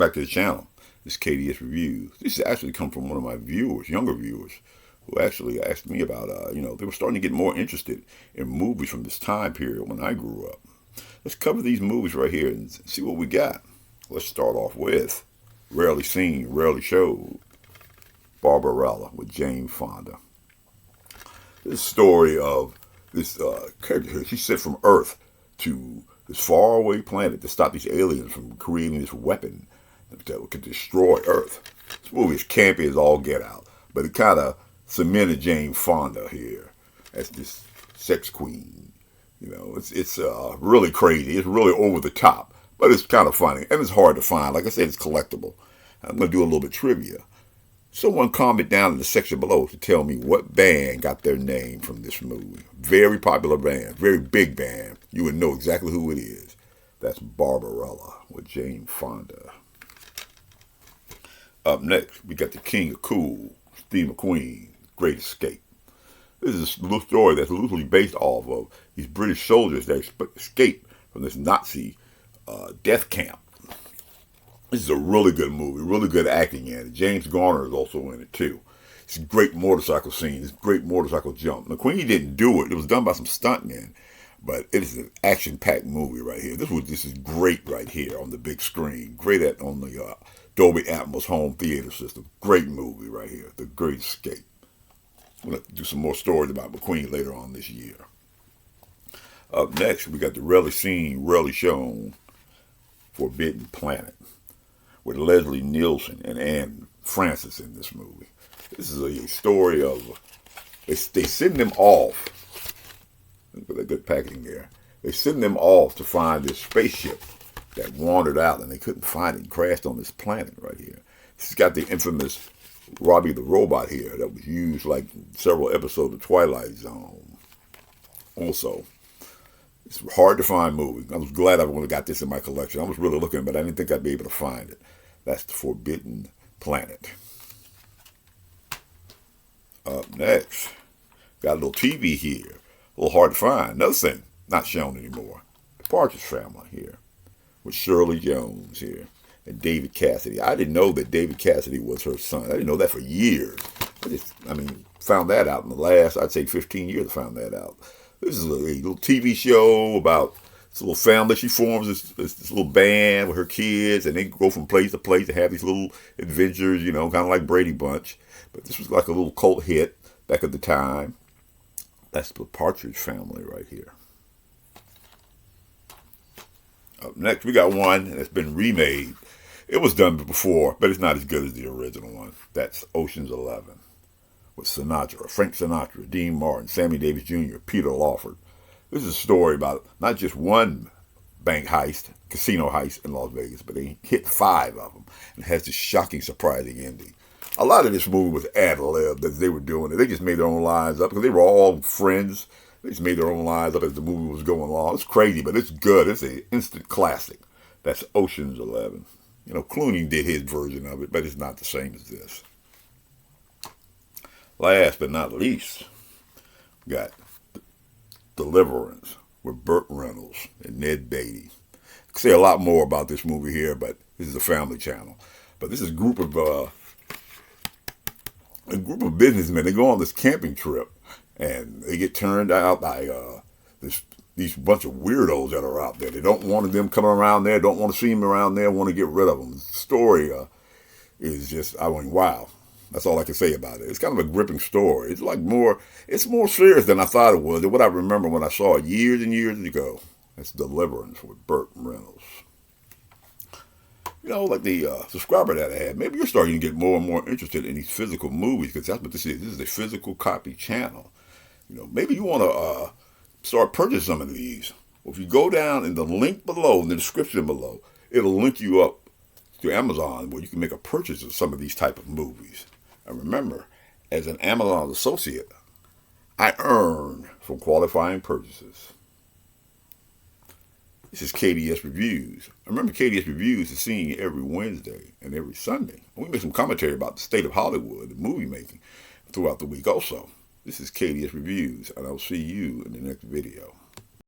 back to the channel. This KDS Reviews. This has actually come from one of my viewers, younger viewers, who actually asked me about, they were starting to get more interested in movies from this time period when I grew up. Let's cover these movies right here and see what we got. Let's start off with Rarely Seen, Rarely Showed, Barbarella with Jane Fonda. This story of this character here. She's sent from Earth to this faraway planet to stop these aliens from creating this weapon that could destroy Earth. This movie is campy as all get out, but it kind of cemented Jane Fonda here as this sex queen. It's really crazy. It's really over the top, but it's kind of funny, and it's hard to find. Like I said, it's collectible. I'm going to do a little bit of trivia. Someone comment down in the section below to tell me what band got their name from this movie. Very popular band, very big band. You would know exactly who it is. That's Barbarella with Jane Fonda. Up next, we got the King of Cool, Steve McQueen, Great Escape. This is a little story that's loosely based off of these British soldiers that escaped from this Nazi death camp. This is a really good movie, really good acting in it. James Garner is also in it too. It's a great motorcycle scene, it's a great motorcycle jump. McQueen didn't do it. It was done by some stuntmen, but it is an action-packed movie right here. This is great right here on the big screen. Great on the Dolby Atmos home theater system. Great movie right here, The Great Escape. We'll have to do some more stories about McQueen later on this year. Up next, we got the Rarely Seen, Rarely Shown, Forbidden Planet, with Leslie Nielsen and Anne Francis in this movie. This is a story of, they send them off. Look at that good packaging there. They send them off to find this spaceship that wandered out and they couldn't find it and crashed on this planet right here. This has got the infamous Robbie the Robot here that was used like in several episodes of Twilight Zone. Also, it's a hard to find movie. I was glad I only got this in my collection. I was really looking, but I didn't think I'd be able to find it. That's The Forbidden Planet. Up next, got a little TV here. A little hard to find. Another thing, not shown anymore. The Partridge Family here, with Shirley Jones here, and David Cassidy. I didn't know that David Cassidy was her son. I didn't know that for years. Found that out in the last, I'd say 15 years I found that out. This is a little TV show about this little family. She forms this little band with her kids, and they go from place to place to have these little adventures, kind of like Brady Bunch. But this was like a little cult hit back at the time. That's the Partridge Family right here. Up next, we got one that's been remade. It was done before, but it's not as good as the original one. That's Ocean's 11 with Sinatra, Frank Sinatra, Dean Martin, Sammy Davis Jr., Peter Lawford. This is a story about not just one bank heist, casino heist in Las Vegas, but they hit 5 of them. And it has this shocking, surprising ending. A lot of this movie was ad-lib that they were doing it. They just made their own lines up because they were all friends. They just made their own lines up as the movie was going along. It's crazy, but it's good. It's an instant classic. That's Ocean's 11. Clooney did his version of it, but it's not the same as this. Last but not least, we got Deliverance with Burt Reynolds and Ned Beatty. I could say a lot more about this movie here, but this is a family channel. But this is a group of businessmen. They go on this camping trip, and they get turned out by these bunch of weirdos that are out there. They don't want them coming around there, don't want to see them around there, want to get rid of them. The story is just, wow. That's all I can say about it. It's kind of a gripping story. It's more serious than I thought it was, and what I remember when I saw it years and years ago. That's Deliverance with Burt Reynolds. Like the subscriber that I had, maybe you're starting to get more and more interested in these physical movies, because that's what this is. This is a physical copy channel. Maybe you want to start purchasing some of these. Well, if you go down in the link below, in the description below, it'll link you up to Amazon where you can make a purchase of some of these type of movies. And remember, as an Amazon associate, I earn from qualifying purchases. This is KDS Reviews. Remember, KDS Reviews is seen you every Wednesday and every Sunday. We make some commentary about the state of Hollywood and movie making throughout the week also. This is KDS Reviews, and I'll see you in the next video.